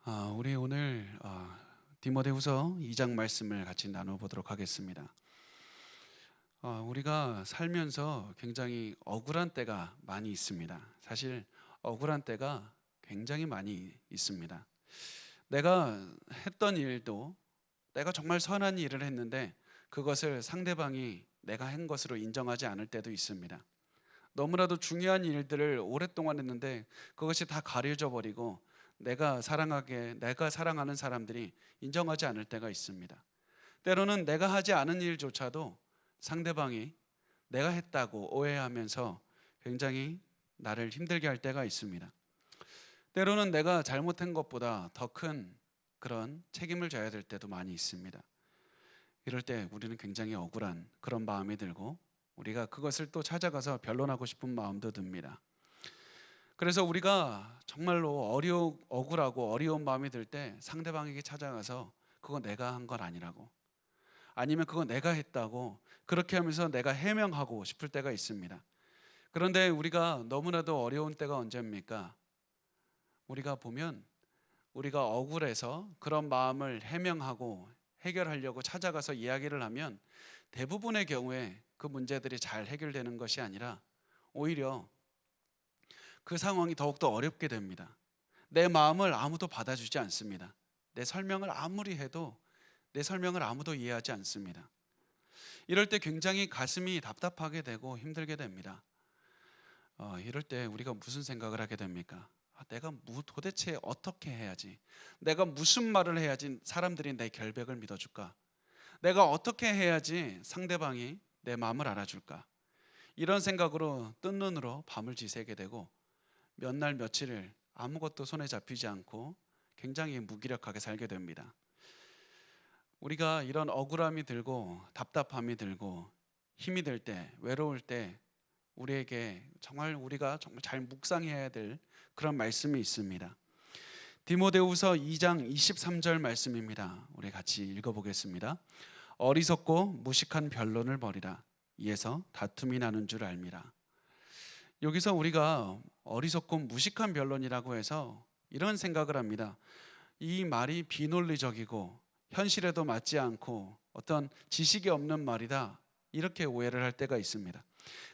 우리 오늘 디모데후서 2장 말씀을 같이 나눠보도록 하겠습니다. 우리가 살면서 굉장히 억울한 때가 많이 있습니다. 사실 억울한 때가 굉장히 많이 있습니다. 내가 했던 일도 내가 정말 선한 일을 했는데 그것을 상대방이 내가 한 것으로 인정하지 않을 때도 있습니다. 너무나도 중요한 일들을 오랫동안 했는데 그것이 다 가려져 버리고 내가 사랑하는 사람들이 인정하지 않을 때가 있습니다. 때로는 내가 하지 않은 일조차도 상대방이 내가 했다고 오해하면서 굉장히 나를 힘들게 할 때가 있습니다. 때로는 내가 잘못한 것보다 더 큰 그런 책임을 져야 될 때도 많이 있습니다. 이럴 때 우리는 굉장히 억울한 그런 마음이 들고 우리가 그것을 또 찾아가서 변론하고 싶은 마음도 듭니다. 그래서 우리가 정말로 억울하고 어려운 마음이 들 때 상대방에게 찾아가서 그거 내가 한 건 아니라고, 아니면 그거 내가 했다고 그렇게 하면서 내가 해명하고 싶을 때가 있습니다. 그런데 우리가 너무나도 어려운 때가 언제입니까? 우리가 보면 우리가 억울해서 그런 마음을 해명하고 해결하려고 찾아가서 이야기를 하면 대부분의 경우에 그 문제들이 잘 해결되는 것이 아니라 오히려 그 상황이 더욱더 어렵게 됩니다. 내 마음을 아무도 받아주지 않습니다. 내 설명을 아무리 해도 내 설명을 아무도 이해하지 않습니다. 이럴 때 굉장히 가슴이 답답하게 되고 힘들게 됩니다. 이럴 때 우리가 무슨 생각을 하게 됩니까? 내가 도대체 어떻게 해야지? 내가 무슨 말을 해야지 사람들이 내 결백을 믿어줄까? 내가 어떻게 해야지 상대방이 내 마음을 알아줄까? 이런 생각으로 뜬 눈으로 밤을 지새게 되고 몇 날 며칠을 아무것도 손에 잡히지 않고 굉장히 무기력하게 살게 됩니다. 우리가 이런 억울함이 들고 답답함이 들고 힘이 들 때, 외로울 때 우리에게 우리가 정말 잘 묵상해야 될 그런 말씀이 있습니다. 디모데후서 2장 23절 말씀입니다. 우리 같이 읽어보겠습니다. 어리석고 무식한 변론을 벌이라. 이에서 다툼이 나는 줄 알미라. 여기서 우리가 어리석고 무식한 변론이라고 해서 이런 생각을 합니다. 이 말이 비논리적이고 현실에도 맞지 않고 어떤 지식이 없는 말이다, 이렇게 오해를 할 때가 있습니다.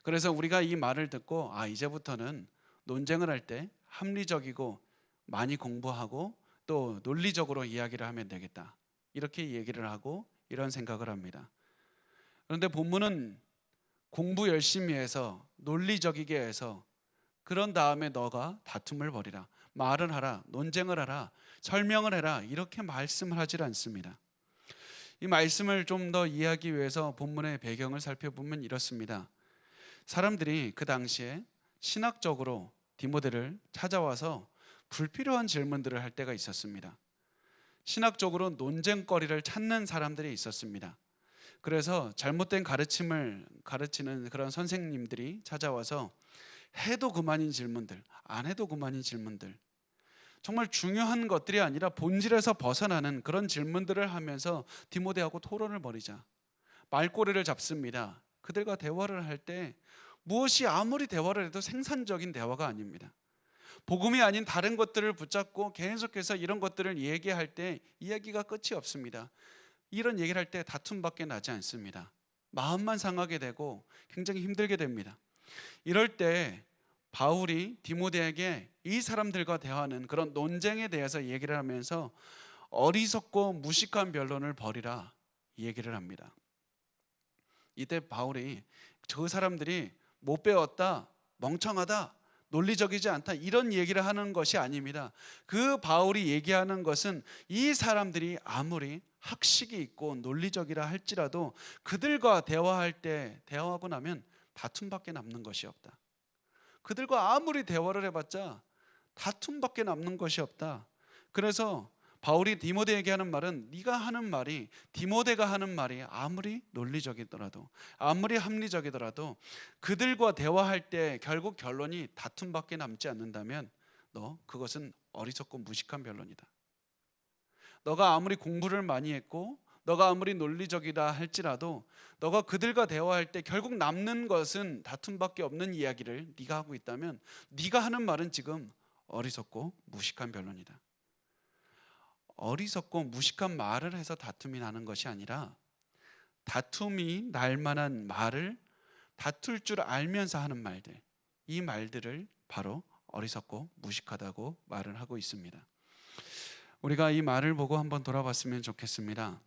그래서 우리가 이 말을 듣고 이제부터는 논쟁을 할 때 합리적이고 많이 공부하고 또 논리적으로 이야기를 하면 되겠다, 이렇게 얘기를 하고 이런 생각을 합니다. 그런데 본문은 공부 열심히 해서 논리적이게 해서 그런 다음에 너가 다툼을 벌이라, 말을 하라, 논쟁을 하라, 설명을 해라, 이렇게 말씀을 하질 않습니다. 이 말씀을 좀 더 이해하기 위해서 본문의 배경을 살펴보면 이렇습니다. 사람들이 그 당시에 신학적으로 디모데를 찾아와서 불필요한 질문들을 할 때가 있었습니다. 신학적으로 논쟁거리를 찾는 사람들이 있었습니다. 그래서 잘못된 가르침을 가르치는 그런 선생님들이 찾아와서 해도 그만인 질문들, 안 해도 그만인 질문들, 정말 중요한 것들이 아니라 본질에서 벗어나는 그런 질문들을 하면서 디모데하고 토론을 벌이자 말꼬리를 잡습니다. 그들과 대화를 할 때 무엇이 아무리 대화를 해도 생산적인 대화가 아닙니다. 복음이 아닌 다른 것들을 붙잡고 계속해서 이런 것들을 얘기할 때 이야기가 끝이 없습니다. 이런 얘기를 할 때 다툼밖에 나지 않습니다. 마음만 상하게 되고 굉장히 힘들게 됩니다. 이럴 때 바울이 디모데에게 이 사람들과 대화하는 그런 논쟁에 대해서 얘기를 하면서 어리석고 무식한 변론을 벌이라, 이 얘기를 합니다. 이때 바울이 저 사람들이 못 배웠다, 멍청하다, 논리적이지 않다, 이런 얘기를 하는 것이 아닙니다. 그 바울이 얘기하는 것은 이 사람들이 아무리 학식이 있고 논리적이라 할지라도 그들과 대화하고 나면 다툼밖에 남는 것이 없다. 그들과 아무리 대화를 해봤자 다툼밖에 남는 것이 없다. 그래서 바울이 디모데에게 하는 말은, 네가 하는 말이, 디모데가 하는 말이 아무리 논리적이더라도 아무리 합리적이더라도 그들과 대화할 때 결국 결론이 다툼밖에 남지 않는다면 너 그것은 어리석고 무식한 변론이다. 너가 아무리 공부를 많이 했고 너가 아무리 논리적이다 할지라도 너가 그들과 대화할 때 결국 남는 것은 다툼밖에 없는 이야기를 네가 하고 있다면 네가 하는 말은 지금 어리석고 무식한 변론이다. 어리석고 무식한 말을 해서 다툼이 나는 것이 아니라 다툼이 날 만한 말을 다툴 줄 알면서 하는 말들, 이 말들을 바로 어리석고 무식하다고 말을 하고 있습니다. 우리가 이 말을 보고 한번 돌아봤으면 좋겠습니다.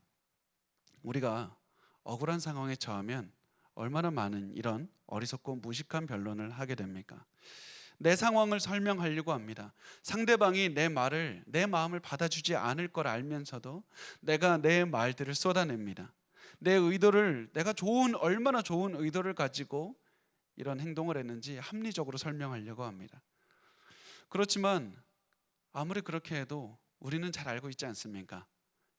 우리가 억울한 상황에 처하면 얼마나 많은 이런 어리석고 무식한 변론을 하게 됩니까? 내 상황을 설명하려고 합니다. 상대방이 내 말을, 내 마음을 받아주지 않을 걸 알면서도 내가 내 말들을 쏟아냅니다. 내 의도를, 내가 얼마나 좋은 의도를 가지고 이런 행동을 했는지 합리적으로 설명하려고 합니다. 그렇지만 아무리 그렇게 해도 우리는 잘 알고 있지 않습니까?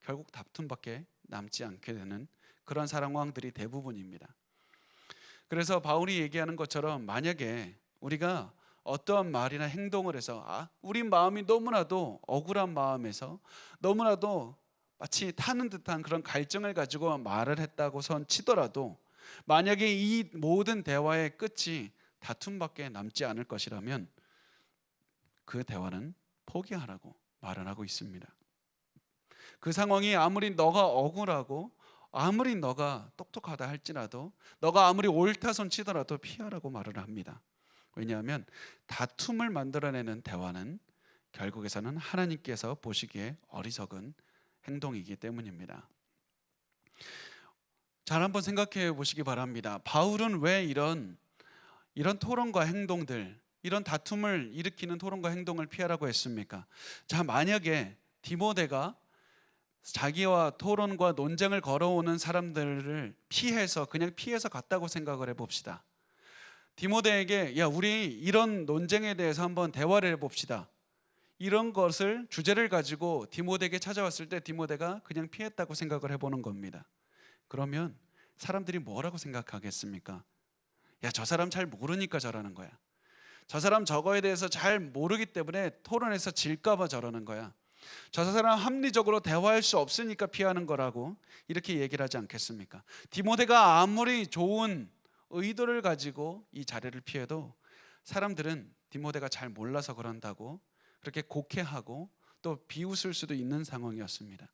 결국 다툼밖에 남지 않게 되는 그런 상황들이 대부분입니다. 그래서 바울이 얘기하는 것처럼 만약에 우리가 어떠한 말이나 행동을 해서 우리 마음이 너무나도 억울한 마음에서 너무나도 마치 타는 듯한 그런 갈증을 가지고 말을 했다고 선 치더라도 만약에 이 모든 대화의 끝이 다툼밖에 남지 않을 것이라면 그 대화는 포기하라고 말을 하고 있습니다. 그 상황이 아무리 너가 억울하고 아무리 너가 똑똑하다 할지라도 너가 아무리 옳다손 치더라도 피하라고 말을 합니다. 왜냐하면 다툼을 만들어내는 대화는 결국에서는 하나님께서 보시기에 어리석은 행동이기 때문입니다. 잘 한번 생각해 보시기 바랍니다. 바울은 왜 이런 토론과 행동들, 이런 다툼을 일으키는 토론과 행동을 피하라고 했습니까? 자, 만약에 디모데가 자기와 토론과 논쟁을 걸어오는 사람들을 그냥 피해서 갔다고 생각을 해봅시다. 디모데에게 우리 이런 논쟁에 대해서 한번 대화를 해봅시다. 이런 것을 주제를 가지고 디모데에게 찾아왔을 때 디모데가 그냥 피했다고 생각을 해보는 겁니다. 그러면 사람들이 뭐라고 생각하겠습니까? 저 사람 잘 모르니까 저러는 거야. 저 사람 저거에 대해서 잘 모르기 때문에 토론에서 질까 봐 저러는 거야. 저 사람 합리적으로 대화할 수 없으니까 피하는 거라고 이렇게 얘기를 하지 않겠습니까? 디모데가 아무리 좋은 의도를 가지고 이 자리를 피해도 사람들은 디모데가 잘 몰라서 그런다고 그렇게 곡해하고 또 비웃을 수도 있는 상황이었습니다.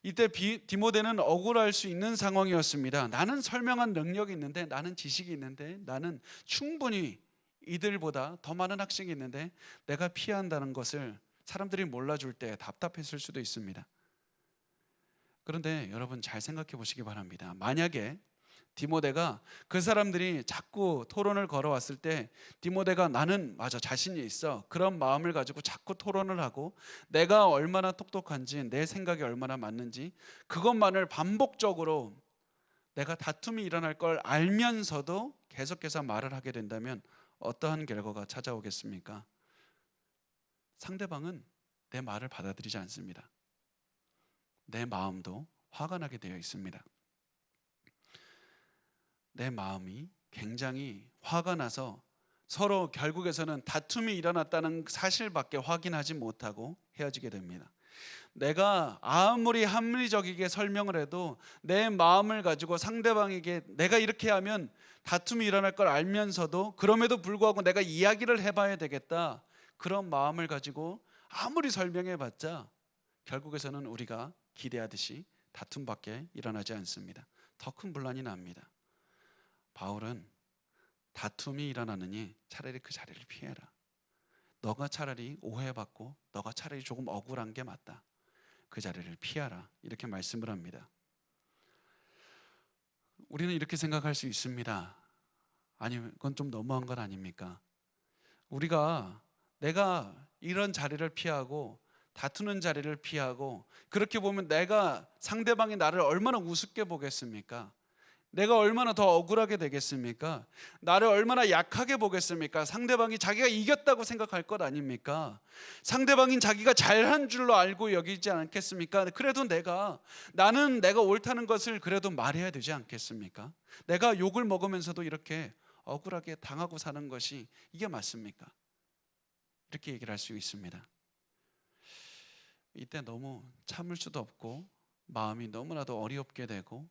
이때 디모데는 억울할 수 있는 상황이었습니다. 나는 설명한 능력이 있는데, 나는 지식이 있는데, 나는 충분히 이들보다 더 많은 학식이 있는데 내가 피한다는 것을 사람들이 몰라줄 때 답답했을 수도 있습니다. 그런데 여러분 잘 생각해 보시기 바랍니다. 만약에 디모데가 그 사람들이 자꾸 토론을 걸어왔을 때 디모데가 나는 맞아 자신이 있어 그런 마음을 가지고 자꾸 토론을 하고 내가 얼마나 똑똑한지 내 생각이 얼마나 맞는지 그것만을 반복적으로 내가 다툼이 일어날 걸 알면서도 계속해서 말을 하게 된다면 어떠한 결과가 찾아오겠습니까? 상대방은 내 말을 받아들이지 않습니다. 내 마음도 화가 나게 되어 있습니다. 내 마음이 굉장히 화가 나서 서로 결국에서는 다툼이 일어났다는 사실밖에 확인하지 못하고 헤어지게 됩니다. 내가 아무리 합리적이게 설명을 해도 내 마음을 가지고 상대방에게 내가 이렇게 하면 다툼이 일어날 걸 알면서도 그럼에도 불구하고 내가 이야기를 해봐야 되겠다 그런 마음을 가지고 아무리 설명해봤자 결국에서는 우리가 기대하듯이 다툼밖에 일어나지 않습니다. 더 큰 분란이 납니다. 바울은 다툼이 일어나느니 차라리 그 자리를 피해라. 너가 차라리 오해받고 너가 차라리 조금 억울한 게 맞다. 그 자리를 피하라. 이렇게 말씀을 합니다. 우리는 이렇게 생각할 수 있습니다. 아니면 그건 좀 너무한 건 아닙니까? 내가 이런 자리를 피하고 다투는 자리를 피하고 그렇게 보면 내가 상대방이 나를 얼마나 우습게 보겠습니까? 내가 얼마나 더 억울하게 되겠습니까? 나를 얼마나 약하게 보겠습니까? 상대방이 자기가 이겼다고 생각할 것 아닙니까? 상대방인 자기가 잘한 줄로 알고 여기지 않겠습니까? 그래도 나는 내가 옳다는 것을 그래도 말해야 되지 않겠습니까? 내가 욕을 먹으면서도 이렇게 억울하게 당하고 사는 것이 이게 맞습니까? 이렇게 얘기를 할 수 있습니다. 이때 너무 참을 수도 없고 마음이 너무나도 어렵게 되고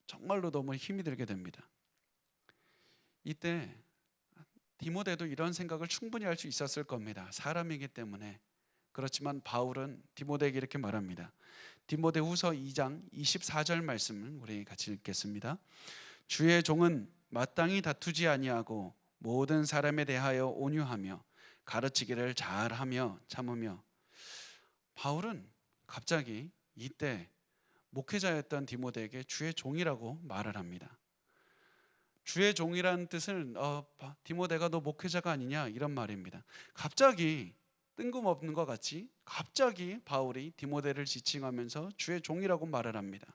정말로 너무 힘이 들게 됩니다. 이때 디모데도 이런 생각을 충분히 할 수 있었을 겁니다. 사람이기 때문에 그렇지만 바울은 디모데에게 이렇게 말합니다. 디모데후서 2장 24절 말씀을 우리 같이 읽겠습니다. 주의 종은 마땅히 다투지 아니하고 모든 사람에 대하여 온유하며 가르치기를 잘하며 참으며. 바울은 갑자기 이때 목회자였던 디모데에게 주의 종이라고 말을 합니다. 주의 종이라는 뜻은 디모데가 너 목회자가 아니냐 이런 말입니다. 갑자기 뜬금없는 것 같이 갑자기 바울이 디모데를 지칭하면서 주의 종이라고 말을 합니다.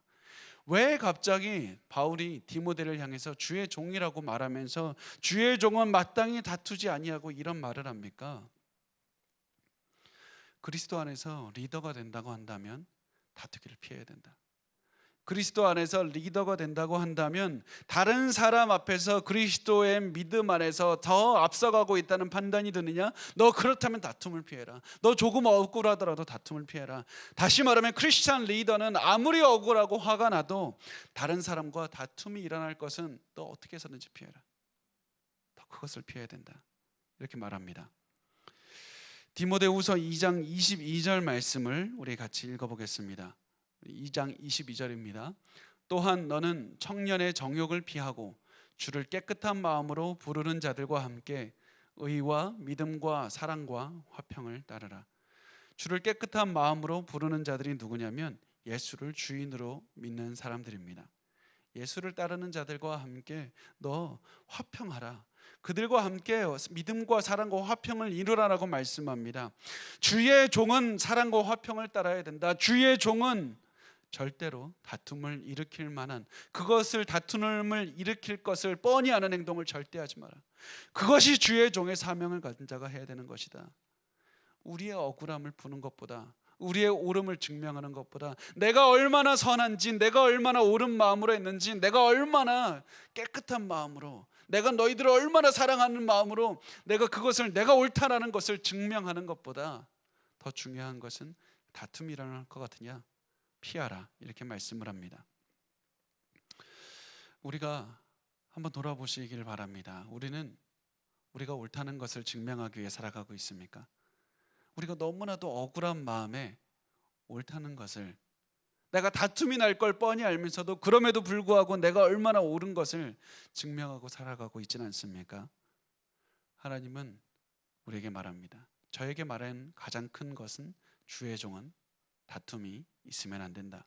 왜 갑자기 바울이 디모데를 향해서 주의 종이라고 말하면서 주의 종은 마땅히 다투지 아니하고 이런 말을 합니까? 그리스도 안에서 리더가 된다고 한다면 다투기를 피해야 된다. 그리스도 안에서 리더가 된다고 한다면 다른 사람 앞에서 그리스도의 믿음 안에서 더 앞서가고 있다는 판단이 드느냐? 너 그렇다면 다툼을 피해라. 너 조금 억울하더라도 다툼을 피해라. 다시 말하면 크리스찬 리더는 아무리 억울하고 화가 나도 다른 사람과 다툼이 일어날 것은 너 어떻게 해서든지 피해라. 더 그것을 피해야 된다. 이렇게 말합니다. 디모데후서 2장 22절 말씀을 우리 같이 읽어보겠습니다. 2장 22절입니다. 또한 너는 청년의 정욕을 피하고 주를 깨끗한 마음으로 부르는 자들과 함께 의와 믿음과 사랑과 화평을 따르라. 주를 깨끗한 마음으로 부르는 자들이 누구냐면 예수를 주인으로 믿는 사람들입니다. 예수를 따르는 자들과 함께 너 화평하라. 그들과 함께 믿음과 사랑과 화평을 이루라라고 말씀합니다. 주의 종은 사랑과 화평을 따라야 된다. 주의 종은 절대로 다툼을 일으킬 만한 그것을 다툼을 일으킬 것을 뻔히 아는 행동을 절대 하지 마라. 그것이 주의 종의 사명을 가진 자가 해야 되는 것이다. 우리의 억울함을 푸는 것보다 우리의 옳음을 증명하는 것보다 내가 얼마나 선한지 내가 얼마나 옳은 마음으로 했는지 내가 얼마나 깨끗한 마음으로 내가 너희들을 얼마나 사랑하는 마음으로 내가 그것을 내가 옳다라는 것을 증명하는 것보다 더 중요한 것은 다툼이 일어날 것 같으냐? 피하라 이렇게 말씀을 합니다. 우리가 한번 돌아보시길 바랍니다. 우리가 옳다는 것을 증명하기 위해 살아가고 있습니까? 우리가 너무나도 억울한 마음에 옳다는 것을 내가 다툼이 날 걸 뻔히 알면서도 그럼에도 불구하고 내가 얼마나 옳은 것을 증명하고 살아가고 있지는 않습니까? 하나님은 우리에게 말합니다. 저에게 말한 가장 큰 것은 주의 종은 다툼이 있으면 안 된다.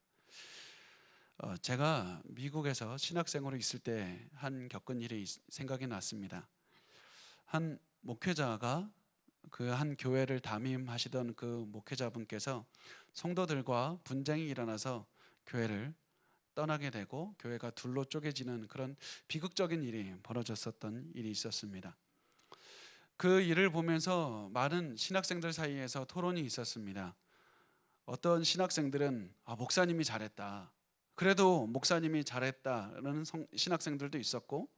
제가 미국에서 신학생으로 있을 때 겪은 일이 생각이 났습니다. 한 목회자가 그 한 교회를 담임하시던 그 목회자분께서 성도들과 분쟁이 일어나서 교회를 떠나게 되고 교회가 둘로 쪼개지는 그런 비극적인 일이 벌어졌었던 일이 있었습니다. 그 일을 보면서 많은 신학생들 사이에서 토론이 있었습니다. 어떤 신학생들은 목사님이 잘했다. 그래도 목사님이 잘했다는 신학생들도 있었고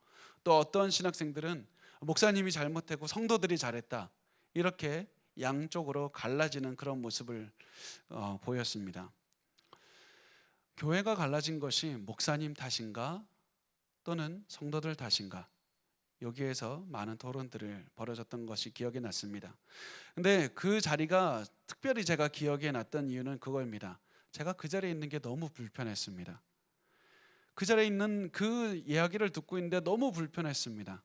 또 어떤 신학생들은 목사님이 잘못했고 성도들이 잘했다. 이렇게 양쪽으로 갈라지는 그런 모습을 보였습니다. 교회가 갈라진 것이 목사님 탓인가 또는 성도들 탓인가? 여기에서 많은 토론들을 벌어졌던 것이 기억이 났습니다. 근데 그 자리가 특별히 제가 기억에 났던 이유는 그거입니다. 제가 그 자리에 있는 게 너무 불편했습니다. 그 자리에 있는 그 이야기를 듣고 있는데 너무 불편했습니다.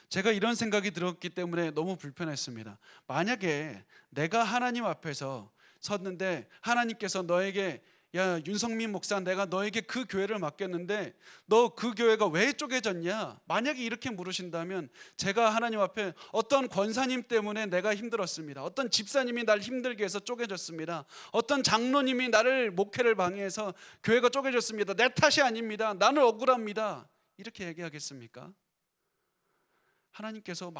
제가 이런 생각이 들었기 때문에 너무 불편했습니다. 만약에 내가 하나님 앞에서 섰는데 하나님께서 너에게 야 윤성민 목사 내가 너에게 그 교회를 맡겼는데 너 그 교회가 왜 쪼개졌냐? 만약에 이렇게 물으신다면 제가 하나님 앞에 어떤 권사님 때문에 내가 힘들었습니다. 어떤 집사님이 날 힘들게 해서 쪼개졌습니다. 어떤 장로님이 나를 목회를 방해해서 교회가 쪼개졌습니다. 내 탓이 아닙니다. 나는 억울합니다. 이렇게 얘기하겠습니까? 하나님께서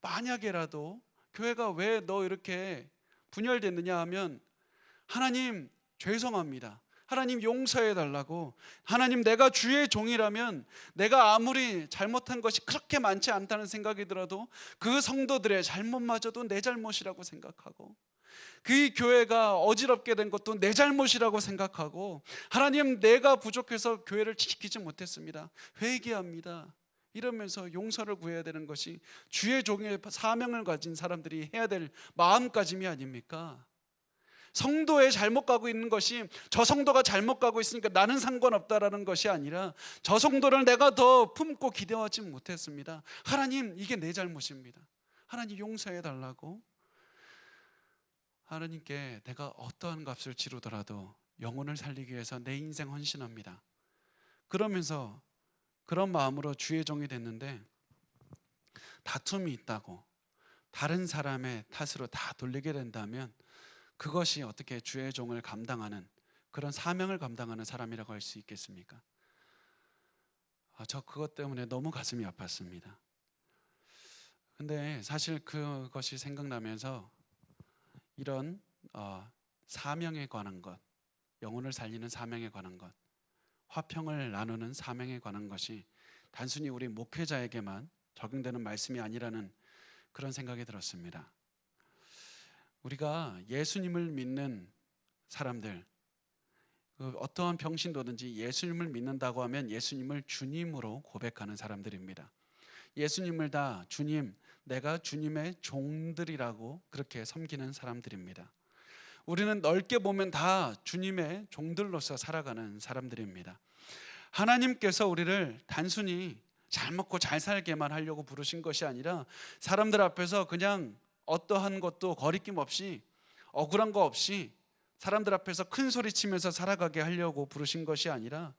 만약에라도 교회가 왜 너 이렇게 분열됐느냐 하면 하나님 죄송합니다. 하나님 용서해 달라고. 하나님 내가 주의 종이라면 내가 아무리 잘못한 것이 그렇게 많지 않다는 생각이 들어도 그 성도들의 잘못마저도 내 잘못이라고 생각하고 그 교회가 어지럽게 된 것도 내 잘못이라고 생각하고 하나님 내가 부족해서 교회를 지키지 못했습니다. 회개합니다. 이러면서 용서를 구해야 되는 것이 주의 종의 사명을 가진 사람들이 해야 될 마음가짐이 아닙니까? 성도의 잘못 가고 있는 것이 저 성도가 잘못 가고 있으니까 나는 상관없다라는 것이 아니라 저 성도를 내가 더 품고 기대하지 못했습니다. 하나님, 이게 내 잘못입니다. 하나님 용서해 달라고 하나님께 내가 어떠한 값을 치르더라도 영혼을 살리기 위해서 내 인생 헌신합니다. 그러면서 그런 마음으로 주의 종이 됐는데 다툼이 있다고 다른 사람의 탓으로 다 돌리게 된다면 그것이 어떻게 주의 종을 감당하는 그런 사명을 감당하는 사람이라고 할 수 있겠습니까? 저 그것 때문에 너무 가슴이 아팠습니다. 근데 사실 그것이 생각나면서 이런 사명에 관한 것, 영혼을 살리는 사명에 관한 것, 화평을 나누는 사명에 관한 것이 단순히 우리 목회자에게만 적용되는 말씀이 아니라는 그런 생각이 들었습니다. 우리가 예수님을 믿는 사람들, 어떠한 병신도든지 예수님을 믿는다고 하면 예수님을 주님으로 고백하는 사람들입니다. 예수님을 다 주님, 내가 주님의 종들이라고 그렇게 섬기는 사람들입니다. 우리는 넓게 보면 다 주님의 종들로서 살아가는 사람들입니다. 하나님께서 우리를 단순히 잘 먹고 잘 살게만 하려고 부르신 것이 아니라 사람들 앞에서 그냥 어떠한 것도 거리낌 없이 억울한 거 없이 사람들 앞에서 큰 소리 치면서 살아가게 하려고 부르신 것이 아니라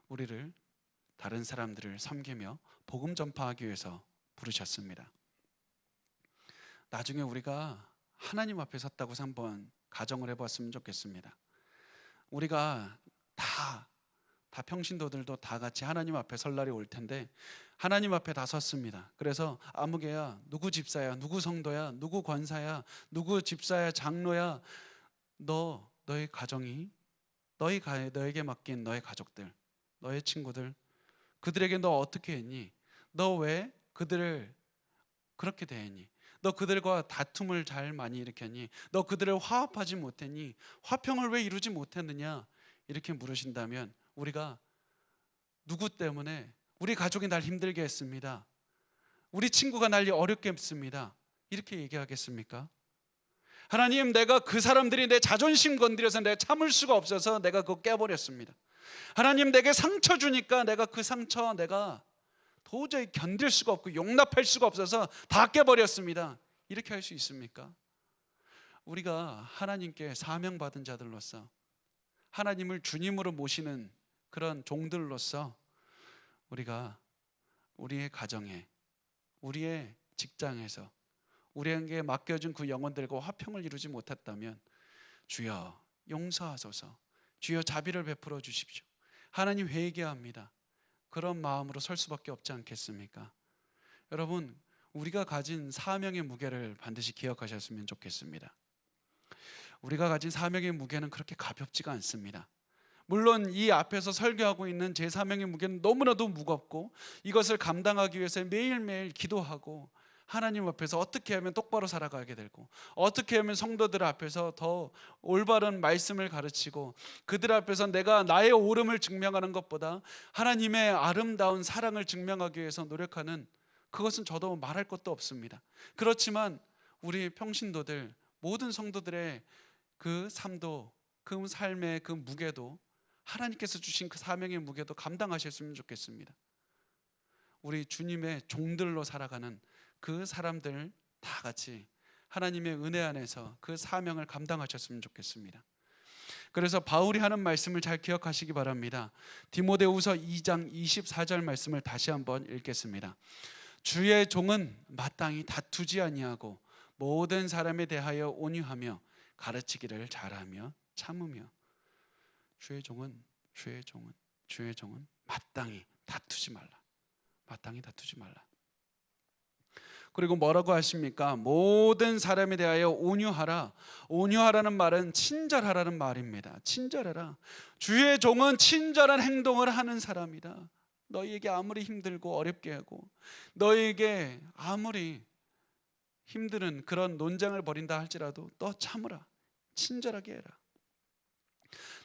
우리를 다른 사람들을 섬기며 복음 전파하기 위해서 부르셨습니다. 나중에 우리가 하나님 앞에 섰다고 한번 가정을 해봤으면 좋겠습니다. 우리가 다 평신도들도 다 같이 하나님 앞에 설 날이 올 텐데 하나님 앞에 다 섰습니다. 그래서 아무개야, 누구 집사야, 누구 성도야, 누구 권사야, 누구 집사야, 장로야, 너의 가정이 너에게 맡긴 너의 가족들, 너의 친구들, 그들에게 너 어떻게 했니? 너 왜 그들을 그렇게 대했니? 너 그들과 다툼을 잘 많이 일으켰니? 너 그들을 화합하지 못했니? 화평을 왜 이루지 못했느냐? 이렇게 물으신다면 우리가 누구 때문에 우리 가족이 날 힘들게 했습니다. 우리 친구가 날 어렵게 했습니다. 이렇게 얘기하겠습니까? 하나님, 내가 그 사람들이 내 자존심 건드려서 내가 참을 수가 없어서 내가 그거 깨버렸습니다. 하나님, 내게 상처 주니까 내가 그 상처 내가 도저히 견딜 수가 없고 용납할 수가 없어서 다 깨버렸습니다. 이렇게 할 수 있습니까? 우리가 하나님께 사명받은 자들로서 하나님을 주님으로 모시는 그런 종들로서 우리가 우리의 가정에, 우리의 직장에서 우리에게 맡겨준 그 영혼들과 화평을 이루지 못했다면 주여 용서하소서, 주여 자비를 베풀어 주십시오, 하나님 회개합니다, 그런 마음으로 설 수밖에 없지 않겠습니까? 여러분, 우리가 가진 사명의 무게를 반드시 기억하셨으면 좋겠습니다. 우리가 가진 사명의 무게는 그렇게 가볍지가 않습니다. 물론 이 앞에서 설교하고 있는 제 사명의 무게는 너무나도 무겁고 이것을 감당하기 위해서 매일매일 기도하고 하나님 앞에서 어떻게 하면 똑바로 살아가게 되고 어떻게 하면 성도들 앞에서 더 올바른 말씀을 가르치고 그들 앞에서 내가 나의 옳음을 증명하는 것보다 하나님의 아름다운 사랑을 증명하기 위해서 노력하는, 그것은 저도 말할 것도 없습니다. 그렇지만 우리 평신도들 모든 성도들의 그 삶도, 그 삶의 그 무게도, 하나님께서 주신 그 사명의 무게도 감당하셨으면 좋겠습니다. 우리 주님의 종들로 살아가는 그 사람들 다 같이 하나님의 은혜 안에서 그 사명을 감당하셨으면 좋겠습니다. 그래서 바울이 하는 말씀을 잘 기억하시기 바랍니다. 디모데후서 2장 24절 말씀을 다시 한번 읽겠습니다. 주의 종은 마땅히 다투지 아니하고 모든 사람에 대하여 온유하며 가르치기를 잘하며 참으며. 주의 종은 마땅히 다투지 말라. 마땅히 다투지 말라. 그리고 뭐라고 하십니까? 모든 사람에 대하여 온유하라. 온유하라는 말은 친절하라는 말입니다. 친절하라. 주의 종은 친절한 행동을 하는 사람이다. 너희에게 아무리 힘들고 어렵게 하고 너희에게 아무리 힘드는 그런 논쟁을 벌인다 할지라도 너 참으라. 친절하게 해라.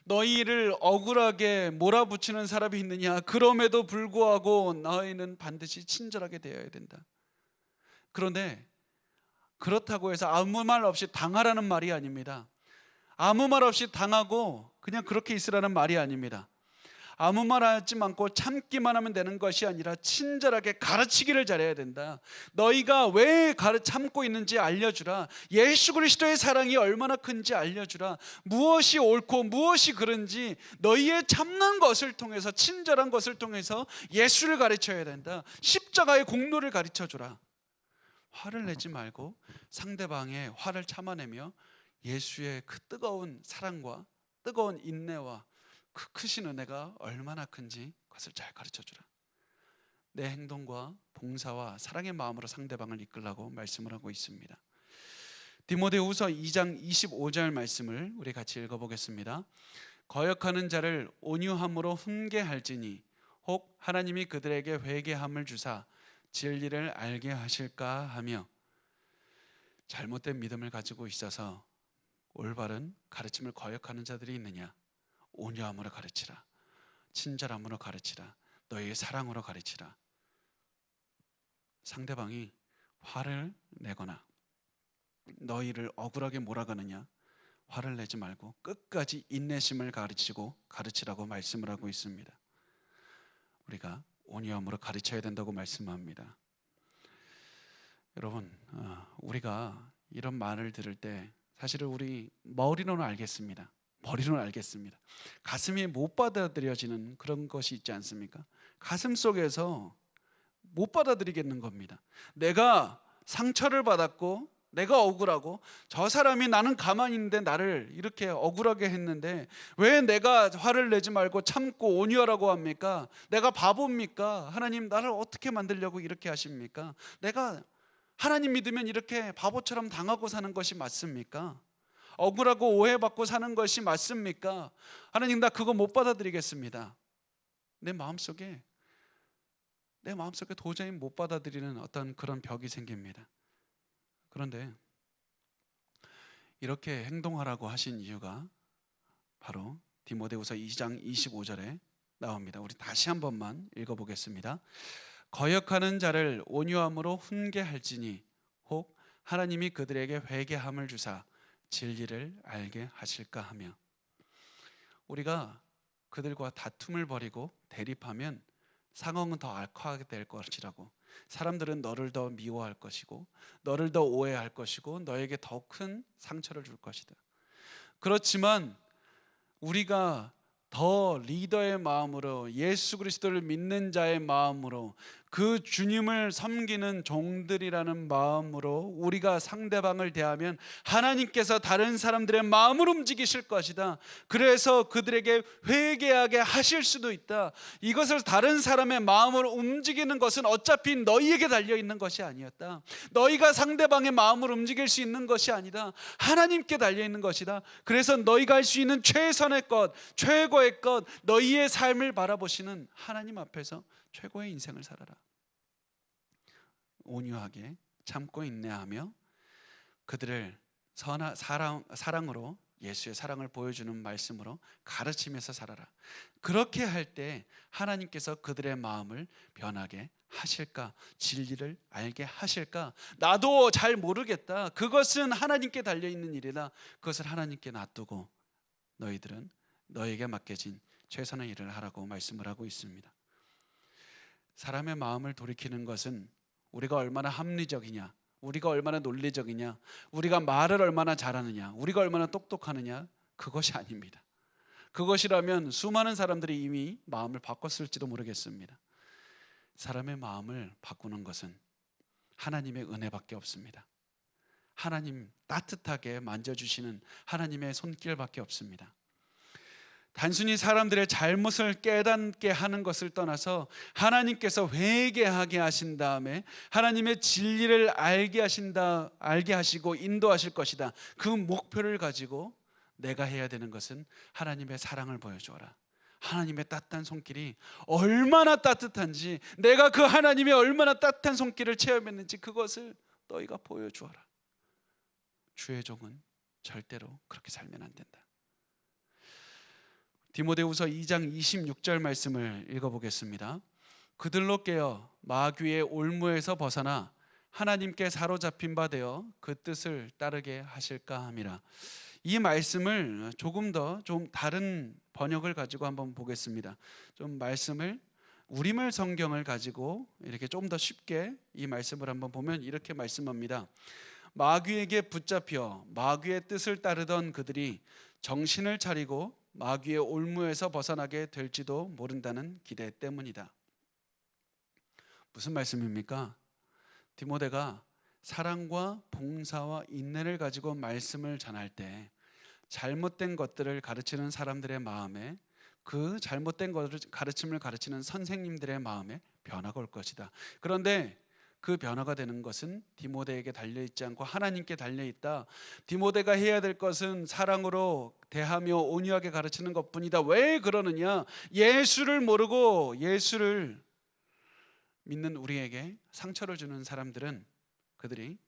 너희를 억울하게 몰아붙이는 사람이 있느냐? 그럼에도 불구하고 너희는 반드시 친절하게 되어야 된다. 그런데 그렇다고 해서 아무 말 없이 당하라는 말이 아닙니다. 아무 말 없이 당하고 그냥 그렇게 있으라는 말이 아닙니다. 아무 말 하지 않고 참기만 하면 되는 것이 아니라 친절하게 가르치기를 잘해야 된다. 너희가 왜 참고 있는지 알려주라. 예수 그리스도의 사랑이 얼마나 큰지 알려주라. 무엇이 옳고 무엇이 그른지 너희의 참는 것을 통해서, 친절한 것을 통해서 예수를 가르쳐야 된다. 십자가의 공로를 가르쳐주라. 화를 내지 말고 상대방의 화를 참아내며 예수의 그 뜨거운 사랑과 뜨거운 인내와 그 크신 은혜가 얼마나 큰지 그것을 잘 가르쳐주라. 내 행동과 봉사와 사랑의 마음으로 상대방을 이끌라고 말씀을 하고 있습니다. 디모데후서 2장 25절 말씀을 우리 같이 읽어보겠습니다. 거역하는 자를 온유함으로 훈계할지니 혹 하나님이 그들에게 회개함을 주사 진리를 알게 하실까 하며, 잘못된 믿음을 가지고 있어서 올바른 가르침을 거역하는 자들이 있느냐? 온유함으로 가르치라. 친절함으로 가르치라. 너희의 사랑으로 가르치라. 상대방이 화를 내거나 너희를 억울하게 몰아가느냐? 화를 내지 말고 끝까지 인내심을 가르치라고 말씀을 하고 있습니다. 우리가 온유함으로 가르쳐야 된다고 말씀합니다. 여러분, 우리가 이런 말을 들을 때 사실은 우리 머리로는 알겠습니다. 가슴이 못 받아들여지는 그런 것이 있지 않습니까? 가슴 속에서 못 받아들이겠는 겁니다. 내가 상처를 받았고 내가 억울하고 저 사람이, 나는 가만히 있는데 나를 이렇게 억울하게 했는데 왜 내가 화를 내지 말고 참고 온유하라고 합니까? 내가 바보입니까? 하나님 나를 어떻게 만들려고 이렇게 하십니까? 내가 하나님 믿으면 이렇게 바보처럼 당하고 사는 것이 맞습니까? 억울하고 오해받고 사는 것이 맞습니까? 하나님, 나 그거 못 받아들이겠습니다. 내 마음속에 도저히 못 받아들이는 어떤 그런 벽이 생깁니다. 그런데 이렇게 행동하라고 하신 이유가 바로 디모데후서 2장 25절에 나옵니다. 우리 다시 한 번만 읽어보겠습니다. 거역하는 자를 온유함으로 훈계할지니 혹 하나님이 그들에게 회개함을 주사 진리를 알게 하실까 하며, 우리가 그들과 다툼을 벌이고 대립하면 상황은 더 악화하게 될 것이라고, 사람들은 너를 더 미워할 것이고 너를 더 오해할 것이고 너에게 더 큰 상처를 줄 것이다. 그렇지만 우리가 더 리더의 마음으로, 예수 그리스도를 믿는 자의 마음으로, 그 주님을 섬기는 종들이라는 마음으로 우리가 상대방을 대하면 하나님께서 다른 사람들의 마음을 움직이실 것이다. 그래서 그들에게 회개하게 하실 수도 있다. 이것을 다른 사람의 마음을 움직이는 것은 어차피 너희에게 달려있는 것이 아니었다. 너희가 상대방의 마음을 움직일 수 있는 것이 아니다. 하나님께 달려있는 것이다. 그래서 너희가 할 수 있는 최선의 것, 최고의 것, 너희의 삶을 바라보시는 하나님 앞에서 최고의 인생을 살아라. 온유하게 참고 인내하며 그들을 사랑으로, 예수의 사랑을 보여주는 말씀으로 가르치면서 살아라. 그렇게 할 때 하나님께서 그들의 마음을 변하게 하실까? 진리를 알게 하실까? 나도 잘 모르겠다. 그것은 하나님께 달려있는 일이다. 그것을 하나님께 놔두고 너희들은 너에게 맡겨진 최선의 일을 하라고 말씀을 하고 있습니다. 사람의 마음을 돌이키는 것은 우리가 얼마나 합리적이냐, 우리가 얼마나 논리적이냐, 우리가 말을 얼마나 잘하느냐, 우리가 얼마나 똑똑하느냐, 그것이 아닙니다. 그것이라면 수많은 사람들이 이미 마음을 바꿨을지도 모르겠습니다. 사람의 마음을 바꾸는 것은 하나님의 은혜밖에 없습니다. 하나님 따뜻하게 만져주시는 하나님의 손길밖에 없습니다. 단순히 사람들의 잘못을 깨닫게 하는 것을 떠나서 하나님께서 회개하게 하신 다음에 하나님의 진리를 알게 하시고 인도하실 것이다. 그 목표를 가지고 내가 해야 되는 것은 하나님의 사랑을 보여주어라. 하나님의 따뜻한 손길이 얼마나 따뜻한지, 내가 그 하나님의 얼마나 따뜻한 손길을 체험했는지 그것을 너희가 보여주어라. 주의 종은 절대로 그렇게 살면 안 된다. 디모데후서 2장 26절 말씀을 읽어보겠습니다. 그들로 깨어 마귀의 올무에서 벗어나 하나님께 사로잡힌 바 되어 그 뜻을 따르게 하실까 함이라. 이 말씀을 조금 더 좀 다른 번역을 가지고 한번 보겠습니다. 좀 말씀을 우리말 성경을 가지고 이렇게 좀 더 쉽게 이 말씀을 한번 보면 이렇게 말씀합니다. 마귀에게 붙잡혀 마귀의 뜻을 따르던 그들이 정신을 차리고 마귀의 올무에서 벗어나게 될지도 모른다는 기대 때문이다. 무슨 말씀입니까? 디모데가 사랑과 봉사와 인내를 가지고 말씀을 전할 때 잘못된 것들을 가르치는 사람들의 마음에, 그 잘못된 가르침을 가르치는 선생님들의 마음에 변화가 올 것이다. 그런데 그 변화가 되는 것은 디모데에게 달려있지 않고 하나님께 달려있다. 디모데가 해야 될 것은 사랑으로 대하며 온유하게 가르치는 것뿐이다. 왜 그러느냐? 예수를 모르고 예수를 믿는 우리에게 상처를 주는 사람들은 그들이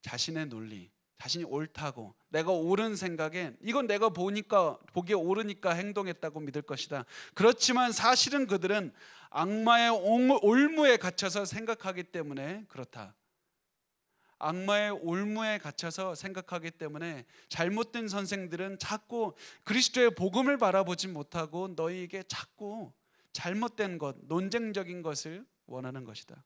자신의 논리, 자신이 옳다고, 내가 옳은 생각에 이건 내가 보기에 옳으니까 행동했다고 믿을 것이다. 그렇지만 사실은 그들은 악마의 올무에 갇혀서 생각하기 때문에 그렇다. 악마의 올무에 갇혀서 생각하기 때문에 잘못된 선생들은 자꾸 그리스도의 복음을 바라보지 못하고 너희에게 자꾸 잘못된 것, 논쟁적인 것을 원하는 것이다.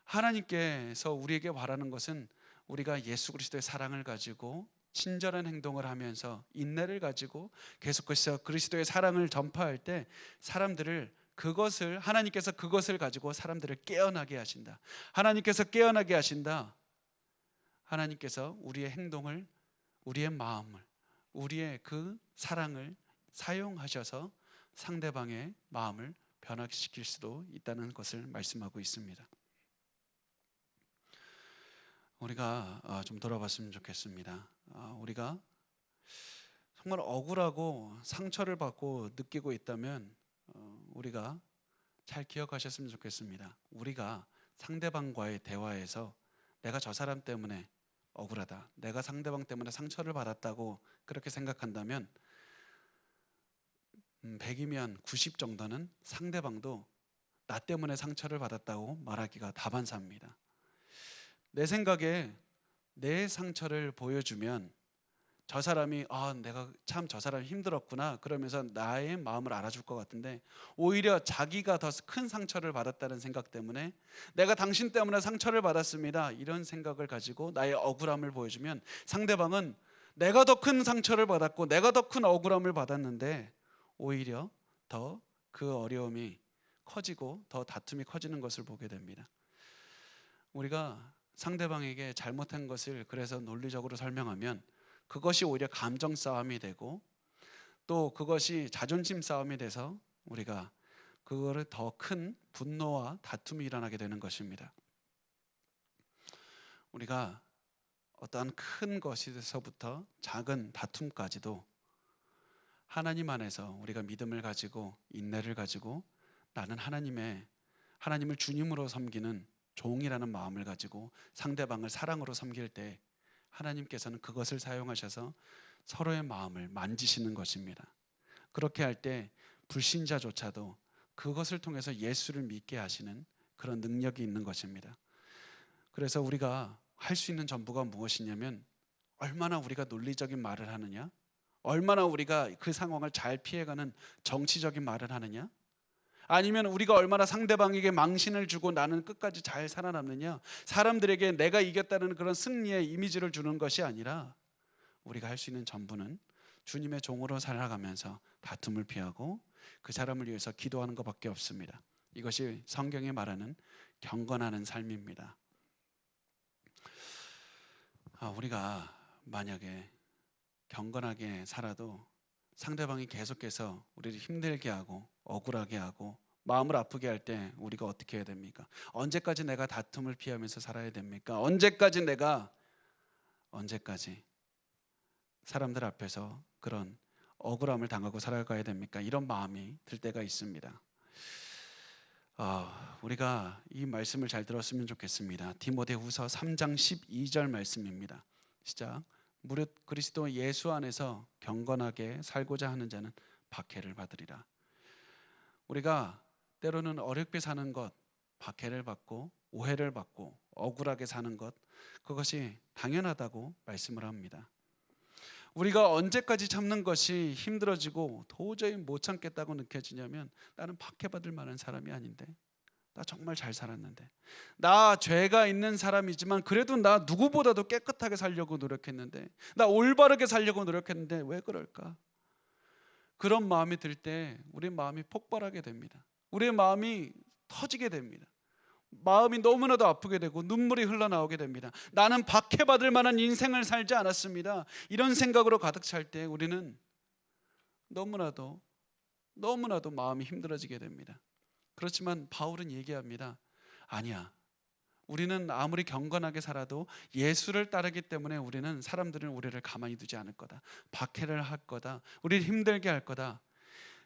하나님께서 우리에게 바라는 것은 우리가 예수 그리스도의 사랑을 가지고 친절한 행동을 하면서 인내를 가지고 계속해서 그리스도의 사랑을 전파할 때 하나님께서 그것을 가지고 사람들을 깨어나게 하신다. 하나님께서 깨어나게 하신다. 하나님께서 우리의 행동을, 우리의 마음을, 우리의 그 사랑을 사용하셔서 상대방의 마음을 변화시킬 수도 있다는 것을 말씀하고 있습니다. 우리가 좀 돌아봤으면 좋겠습니다. 우리가 정말 억울하고 상처를 받고 느끼고 있다면 우리가 잘 기억하셨으면 좋겠습니다. 우리가 상대방과의 대화에서 내가 저 사람 때문에 억울하다, 내가 상대방 때문에 상처를 받았다고 그렇게 생각한다면 100이면 90 정도는 상대방도 나 때문에 상처를 받았다고 말하기가 다반사입니다. 내 생각에 내 상처를 보여주면 저 사람이 내가 참 저 사람이 힘들었구나 그러면서 나의 마음을 알아줄 것 같은데, 오히려 자기가 더 큰 상처를 받았다는 생각 때문에 내가 당신 때문에 상처를 받았습니다 이런 생각을 가지고 나의 억울함을 보여주면 상대방은 내가 더 큰 상처를 받았고 내가 더 큰 억울함을 받았는데 오히려 더 그 어려움이 커지고 더 다툼이 커지는 것을 보게 됩니다. 우리가 상대방에게 잘못한 것을 그래서 논리적으로 설명하면 그것이 오히려 감정 싸움이 되고 또 그것이 자존심 싸움이 돼서 우리가 그거를 더 큰 분노와 다툼이 일어나게 되는 것입니다. 우리가 어떠한 큰 것에서부터 작은 다툼까지도 하나님 안에서 우리가 믿음을 가지고 인내를 가지고 나는 하나님을 주님으로 섬기는 종이라는 마음을 가지고 상대방을 사랑으로 섬길 때 하나님께서는 그것을 사용하셔서 서로의 마음을 만지시는 것입니다. 그렇게 할 때 불신자조차도 그것을 통해서 예수를 믿게 하시는 그런 능력이 있는 것입니다. 그래서 우리가 할 수 있는 전부가 무엇이냐면 얼마나 우리가 논리적인 말을 하느냐, 얼마나 우리가 그 상황을 잘 피해가는 정치적인 말을 하느냐, 아니면 우리가 얼마나 상대방에게 망신을 주고 나는 끝까지 잘 살아남느냐, 사람들에게 내가 이겼다는 그런 승리의 이미지를 주는 것이 아니라 우리가 할 수 있는 전부는 주님의 종으로 살아가면서 다툼을 피하고 그 사람을 위해서 기도하는 것밖에 없습니다. 이것이 성경이 말하는 경건하는 삶입니다. 우리가 만약에 경건하게 살아도 상대방이 계속해서 우리를 힘들게 하고 억울하게 하고 마음을 아프게 할 때 우리가 어떻게 해야 됩니까? 언제까지 내가 다툼을 피하면서 살아야 됩니까? 언제까지 사람들 앞에서 그런 억울함을 당하고 살아가야 됩니까? 이런 마음이 들 때가 있습니다. 우리가 이 말씀을 잘 들었으면 좋겠습니다. 디모데후서 3장 12절 말씀입니다. 시작. 무릇 그리스도 예수 안에서 경건하게 살고자 하는 자는 박해를 받으리라. 우리가 때로는 어렵게 사는 것, 박해를 받고 오해를 받고 억울하게 사는 것, 그것이 당연하다고 말씀을 합니다. 우리가 언제까지 참는 것이 힘들어지고 도저히 못 참겠다고 느껴지냐면, 나는 박해받을 만한 사람이 아닌데, 나 정말 잘 살았는데, 나 죄가 있는 사람이지만 그래도 나 누구보다도 깨끗하게 살려고 노력했는데, 나 올바르게 살려고 노력했는데 왜 그럴까? 그런 마음이 들 때 우리 마음이 폭발하게 됩니다. 우리의 마음이 터지게 됩니다. 마음이 너무나도 아프게 되고 눈물이 흘러나오게 됩니다. 나는 박해받을 만한 인생을 살지 않았습니다. 이런 생각으로 가득 찰 때 우리는 너무나도 마음이 힘들어지게 됩니다. 그렇지만 바울은 얘기합니다. 아니야, 우리는 아무리 경건하게 살아도 예수를 따르기 때문에 우리는 사람들은 우리를 가만히 두지 않을 거다. 박해를 할 거다. 우리를 힘들게 할 거다.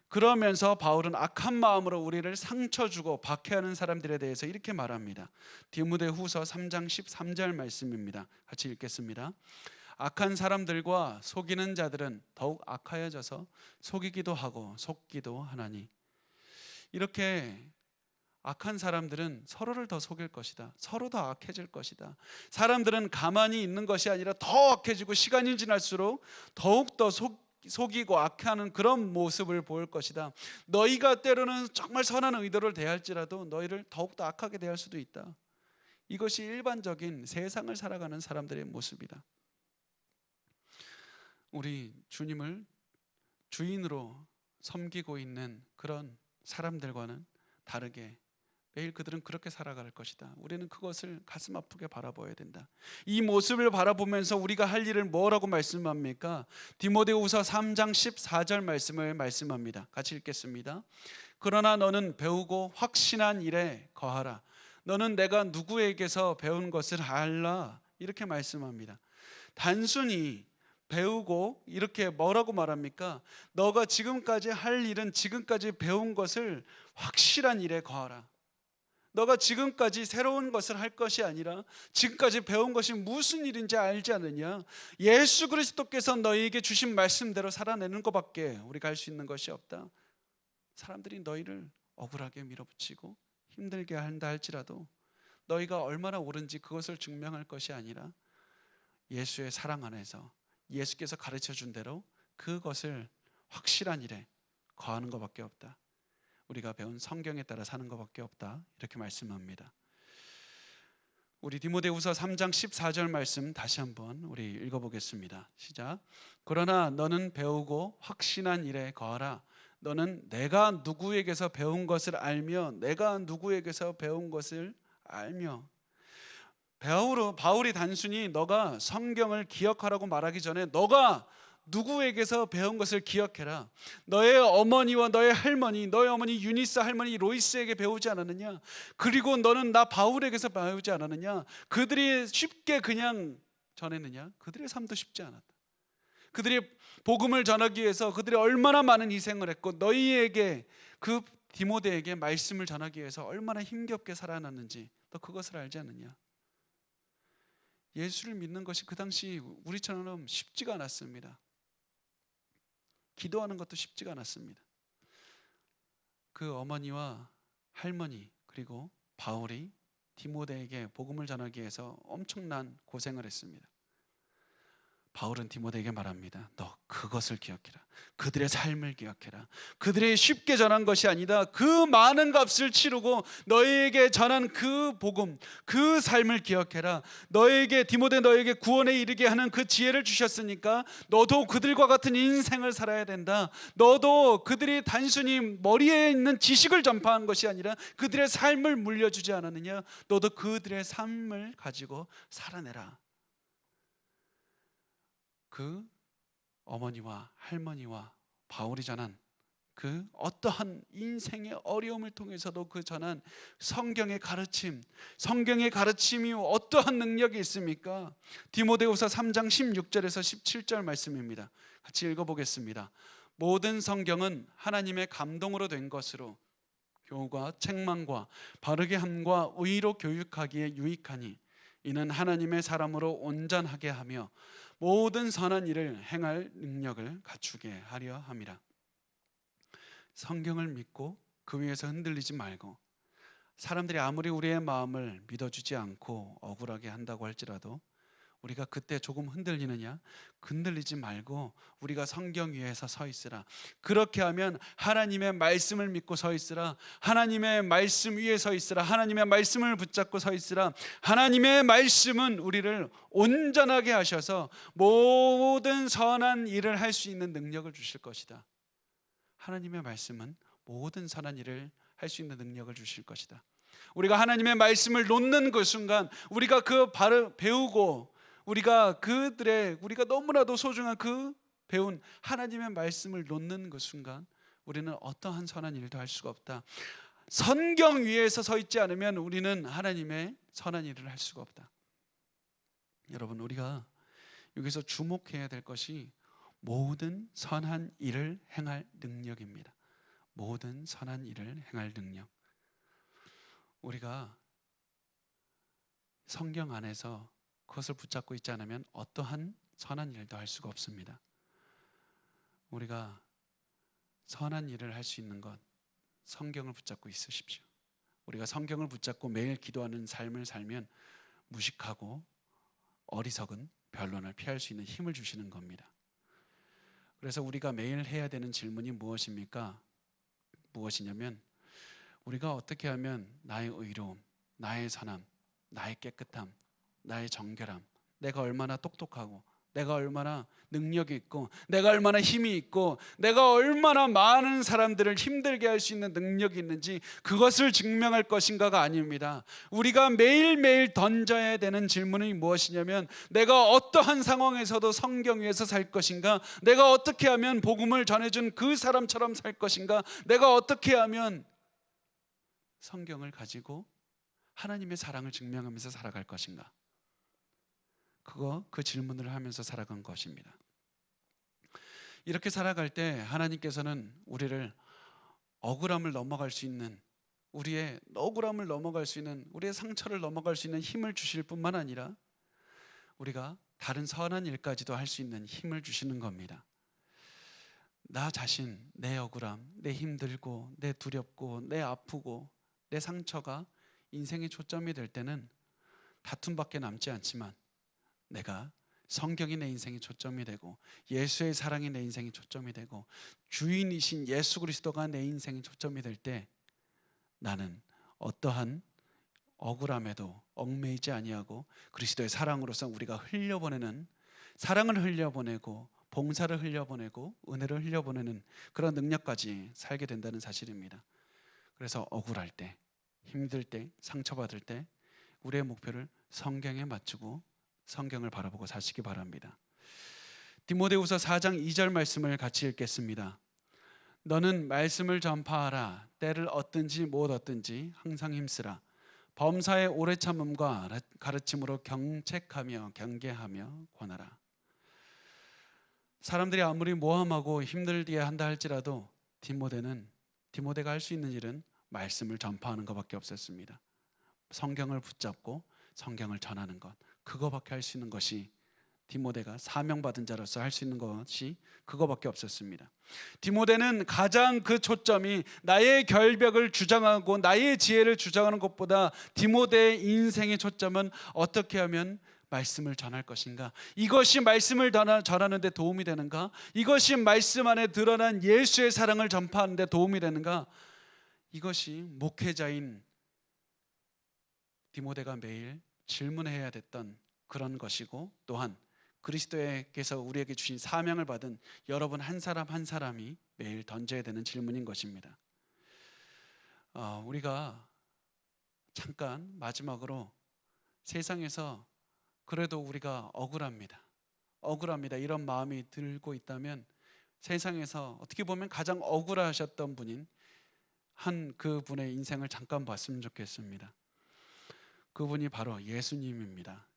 그러면서 바울은 악한 마음으로 우리를 상처 주고 박해하는 사람들에 대해서 이렇게 말합니다. 디모데후서 3장 13절 말씀입니다. 같이 읽겠습니다. 악한 사람들과 속이는 자들은 더욱 악하여져서 속이기도 하고 속기도 하나니. 이렇게 악한 사람들은 서로를 더 속일 것이다. 서로 더 악해질 것이다. 사람들은 가만히 있는 것이 아니라 더 악해지고 시간이 지날수록 더욱더 속이고 악해하는 그런 모습을 보일 것이다. 너희가 때로는 정말 선한 의도를 대할지라도 너희를 더욱더 악하게 대할 수도 있다. 이것이 일반적인 세상을 살아가는 사람들의 모습이다. 우리 주님을 주인으로 섬기고 있는 그런 사람들과는 다르게 매일 그들은 그렇게 살아갈 것이다. 우리는 그것을 가슴 아프게 바라봐야 된다. 이 모습을 바라보면서 우리가 할 일을 뭐라고 말씀합니까? 디모데후서 3장 14절 말씀을 말씀합니다. 같이 읽겠습니다. 그러나 너는 배우고 확신한 일에 거하라. 너는 내가 누구에게서 배운 것을 알라. 이렇게 말씀합니다. 단순히 배우고 이렇게 뭐라고 말합니까? 너가 지금까지 할 일은 지금까지 배운 것을 확실한 일에 거하라. 너가 지금까지 새로운 것을 할 것이 아니라 지금까지 배운 것이 무슨 일인지 알지 않느냐? 예수 그리스도께서 너희에게 주신 말씀대로 살아내는 것밖에 우리가 할 수 있는 것이 없다. 사람들이 너희를 억울하게 밀어붙이고 힘들게 한다 할지라도 너희가 얼마나 옳은지 그것을 증명할 것이 아니라 예수의 사랑 안에서 예수께서 가르쳐 준 대로 그것을 확실한 일에 거하는 것밖에 없다. 우리가 배운 성경에 따라 사는 것밖에 없다. 이렇게 말씀합니다. 우리 디모데후서 3장 14절 말씀 다시 한번 우리 읽어보겠습니다. 시작. 그러나 너는 배우고 확신한 일에 거하라. 너는 내가 누구에게서 배운 것을 알며 내가 누구에게서 배운 것을 알며. 바울이 단순히 너가 성경을 기억하라고 말하기 전에 너가 누구에게서 배운 것을 기억해라. 너의 어머니와 너의 할머니, 너의 어머니 유니스 할머니 로이스에게 배우지 않았느냐? 그리고 너는 나 바울에게서 배우지 않았느냐? 그들이 쉽게 그냥 전했느냐? 그들의 삶도 쉽지 않았다. 그들이 복음을 전하기 위해서 그들이 얼마나 많은 희생을 했고 너희에게 그 디모데에게 말씀을 전하기 위해서 얼마나 힘겹게 살아났는지 너 그것을 알지 않느냐? 예수를 믿는 것이 그 당시 우리처럼 쉽지가 않았습니다. 기도하는 것도 쉽지가 않았습니다. 그 어머니와 할머니 그리고 바울이 디모데에게 복음을 전하기 위해서 엄청난 고생을 했습니다. 바울은 디모데에게 말합니다. 너 그것을 기억해라. 그들의 삶을 기억해라. 그들의 쉽게 전한 것이 아니다. 그 많은 값을 치르고 너희에게 전한 그 복음, 그 삶을 기억해라. 디모데 너에게 구원에 이르게 하는 그 지혜를 주셨으니까 너도 그들과 같은 인생을 살아야 된다. 너도 그들이 단순히 머리에 있는 지식을 전파한 것이 아니라 그들의 삶을 물려주지 않았느냐? 너도 그들의 삶을 가지고 살아내라. 그 어머니와 할머니와 바울이 전한 그 어떠한 인생의 어려움을 통해서도 그 전한 성경의 가르침이 어떠한 능력이 있습니까? 디모데후서 3장 16절에서 17절 말씀입니다. 같이 읽어보겠습니다. 모든 성경은 하나님의 감동으로 된 것으로 교훈과 책망과 바르게 함과 의로 교육하기에 유익하니 이는 하나님의 사람으로 온전하게 하며 모든 선한 일을 행할 능력을 갖추게 하려 함이라. 성경을 믿고 그 위에서 흔들리지 말고, 사람들이 아무리 우리의 마음을 믿어주지 않고 억울하게 한다고 할지라도 우리가 그때 조금 흔들리느냐? 흔들리지 말고 우리가 성경 위에서 서 있으라. 그렇게 하면 하나님의 말씀을 믿고 서 있으라. 하나님의 말씀 위에 서 있으라. 하나님의 말씀을 붙잡고 서 있으라. 하나님의 말씀은 우리를 온전하게 하셔서 모든 선한 일을 할 수 있는 능력을 주실 것이다. 하나님의 말씀은 모든 선한 일을 할 수 있는 능력을 주실 것이다. 우리가 하나님의 말씀을 놓는 그 순간, 우리가 그 배우고 우리가 너무나도 소중한 그 배운 하나님의 말씀을 놓는 그 순간 우리는 어떠한 선한 일도 할 수가 없다. 성경 위에서 서 있지 않으면 우리는 하나님의 선한 일을 할 수가 없다. 여러분, 우리가 여기서 주목해야 될 것이 모든 선한 일을 행할 능력입니다. 모든 선한 일을 행할 능력. 우리가 성경 안에서 그것을 붙잡고 있지 않으면 어떠한 선한 일도 할 수가 없습니다. 우리가 선한 일을 할 수 있는 것, 성경을 붙잡고 있으십시오. 우리가 성경을 붙잡고 매일 기도하는 삶을 살면 무식하고 어리석은 변론을 피할 수 있는 힘을 주시는 겁니다. 그래서 우리가 매일 해야 되는 질문이 무엇입니까? 무엇이냐면, 우리가 어떻게 하면 나의 의로움, 나의 선함, 나의 깨끗함, 나의 정결함, 내가 얼마나 똑똑하고 내가 얼마나 능력이 있고 내가 얼마나 힘이 있고 내가 얼마나 많은 사람들을 힘들게 할 수 있는 능력이 있는지 그것을 증명할 것인가가 아닙니다. 우리가 매일매일 던져야 되는 질문이 무엇이냐면, 내가 어떠한 상황에서도 성경 위에서 살 것인가? 내가 어떻게 하면 복음을 전해준 그 사람처럼 살 것인가? 내가 어떻게 하면 성경을 가지고 하나님의 사랑을 증명하면서 살아갈 것인가? 그 질문을 하면서 살아간 것입니다. 이렇게 살아갈 때 하나님께서는 우리를 억울함을 넘어갈 수 있는, 우리의 억울함을 넘어갈 수 있는, 우리의 상처를 넘어갈 수 있는 힘을 주실 뿐만 아니라 우리가 다른 선한 일까지도 할 수 있는 힘을 주시는 겁니다. 나 자신, 내 억울함, 내 힘들고 내 두렵고 내 아프고 내 상처가 인생의 초점이 될 때는 다툼밖에 남지 않지만, 내가 성경이 내 인생의 초점이 되고 예수의 사랑이 내 인생의 초점이 되고 주인이신 예수 그리스도가 내 인생의 초점이 될 때, 나는 어떠한 억울함에도 얽매이지 아니하고 그리스도의 사랑으로서 우리가 흘려보내는, 사랑을 흘려보내고 봉사를 흘려보내고 은혜를 흘려보내는 그런 능력까지 살게 된다는 사실입니다. 그래서 억울할 때, 힘들 때, 상처받을 때 우리의 목표를 성경에 맞추고 성경을 바라보고 사시기 바랍니다. 디모데후서 4장 2절 말씀을 같이 읽겠습니다. 너는 말씀을 전파하라. 때를 얻든지 못 얻든지 항상 힘쓰라. 범사의 오래 참음과 가르침으로 경책하며 경계하며 권하라. 사람들이 아무리 모함하고 힘들게 한다 할지라도 디모데가 할 수 있는 일은 말씀을 전파하는 것밖에 없었습니다. 성경을 붙잡고 성경을 전하는 것, 그거밖에 할 수 있는 것이, 디모데가 사명받은 자로서 할 수 있는 것이 그거밖에 없었습니다. 디모데는 가장 그 초점이 나의 결벽을 주장하고 나의 지혜를 주장하는 것보다 디모데의 인생의 초점은 어떻게 하면 말씀을 전할 것인가? 이것이 말씀을 전하는 데 도움이 되는가? 이것이 말씀 안에 드러난 예수의 사랑을 전파하는 데 도움이 되는가? 이것이 목회자인 디모데가 매일 질문해야 됐던 그런 것이고, 또한 그리스도께서 우리에게 주신 사명을 받은 여러분 한 사람 한 사람이 매일 던져야 되는 질문인 것입니다. 우리가 잠깐 마지막으로, 세상에서 그래도 우리가 억울합니다. 이런 마음이 들고 있다면, 세상에서 어떻게 보면 가장 억울하셨던 분인 한 그분의 인생을 잠깐 봤으면 좋겠습니다. 그분이 바로 예수님입니다.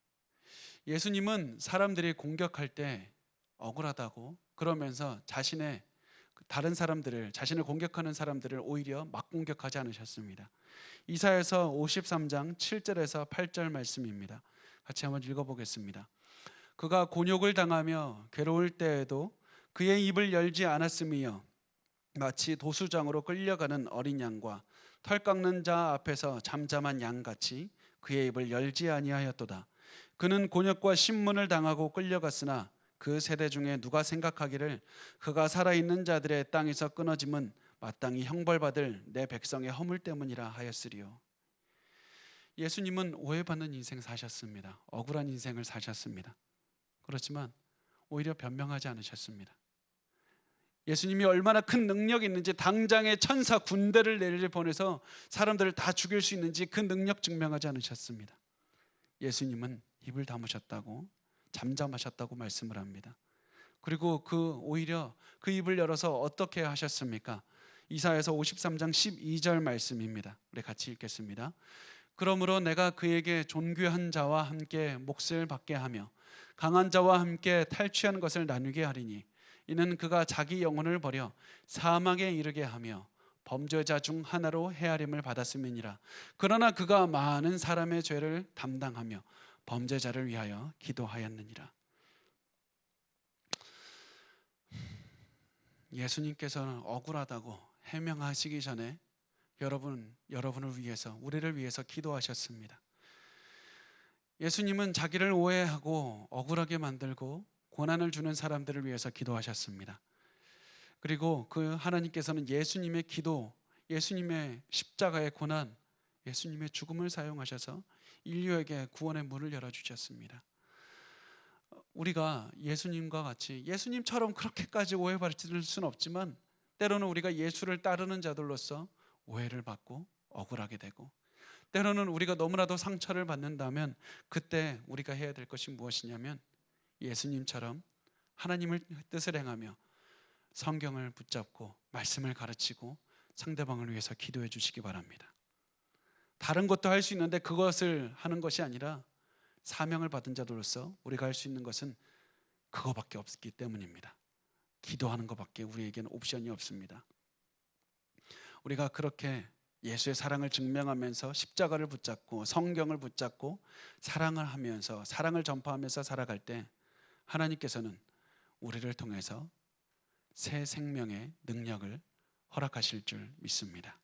예수님은 사람들이 공격할 때 억울하다고 그러면서 자신을 공격하는 사람들을 오히려 막 공격하지 않으셨습니다. 이사야서 53장 7절에서 8절 말씀입니다. 같이 한번 읽어보겠습니다. 그가 곤욕을 당하며 괴로울 때에도 그의 입을 열지 않았으며 마치 도수장으로 끌려가는 어린 양과 털 깎는 자 앞에서 잠잠한 양같이 그의 입을 열지 아니하였도다. 그는 곤욕과 신문을 당하고 끌려갔으나 그 세대 중에 누가 생각하기를 그가 살아있는 자들의 땅에서 끊어짐은 마땅히 형벌받을 내 백성의 허물 때문이라 하였으리요. 예수님은 오해받는 인생 사셨습니다. 억울한 인생을 사셨습니다. 그렇지만 오히려 변명하지 않으셨습니다. 예수님이 얼마나 큰 능력이 있는지, 당장에 천사 군대를 내려보내서 사람들을 다 죽일 수 있는지 그 능력 증명하지 않으셨습니다. 예수님은 입을 다무셨다고, 잠잠하셨다고 말씀을 합니다. 그리고 오히려 그 입을 열어서 어떻게 하셨습니까? 이사야서 53장 12절 말씀입니다. 우리 같이 읽겠습니다. 그러므로 내가 그에게 존귀한 자와 함께 몫을 받게 하며 강한 자와 함께 탈취한 것을 나누게 하리니 이는 그가 자기 영혼을 버려 사망에 이르게 하며 범죄자 중 하나로 헤아림을 받았음이니라. 그러나 그가 많은 사람의 죄를 담당하며 범죄자를 위하여 기도하였느니라. 예수님께서는 억울하다고 해명하시기 전에 여러분을 위해서, 우리를 위해서 기도하셨습니다. 예수님은 자기를 오해하고 억울하게 만들고 고난을 주는 사람들을 위해서 기도하셨습니다. 그리고 그 하나님께서는 예수님의 기도, 예수님의 십자가의 고난, 예수님의 죽음을 사용하셔서 인류에게 구원의 문을 열어주셨습니다. 우리가 예수님과 같이, 예수님처럼 그렇게까지 오해받을 수는 없지만 때로는 우리가 예수를 따르는 자들로서 오해를 받고 억울하게 되고, 때로는 우리가 너무나도 상처를 받는다면 그때 우리가 해야 될 것이 무엇이냐면 예수님처럼 하나님의 뜻을 행하며 성경을 붙잡고 말씀을 가르치고 상대방을 위해서 기도해 주시기 바랍니다. 다른 것도 할 수 있는데 그것을 하는 것이 아니라 사명을 받은 자들로서 우리가 할 수 있는 것은 그거밖에 없기 때문입니다. 기도하는 것밖에 우리에게는 옵션이 없습니다. 우리가 그렇게 예수의 사랑을 증명하면서 십자가를 붙잡고 성경을 붙잡고 사랑을 하면서, 사랑을 전파하면서 살아갈 때 하나님께서는 우리를 통해서 새 생명의 능력을 허락하실 줄 믿습니다.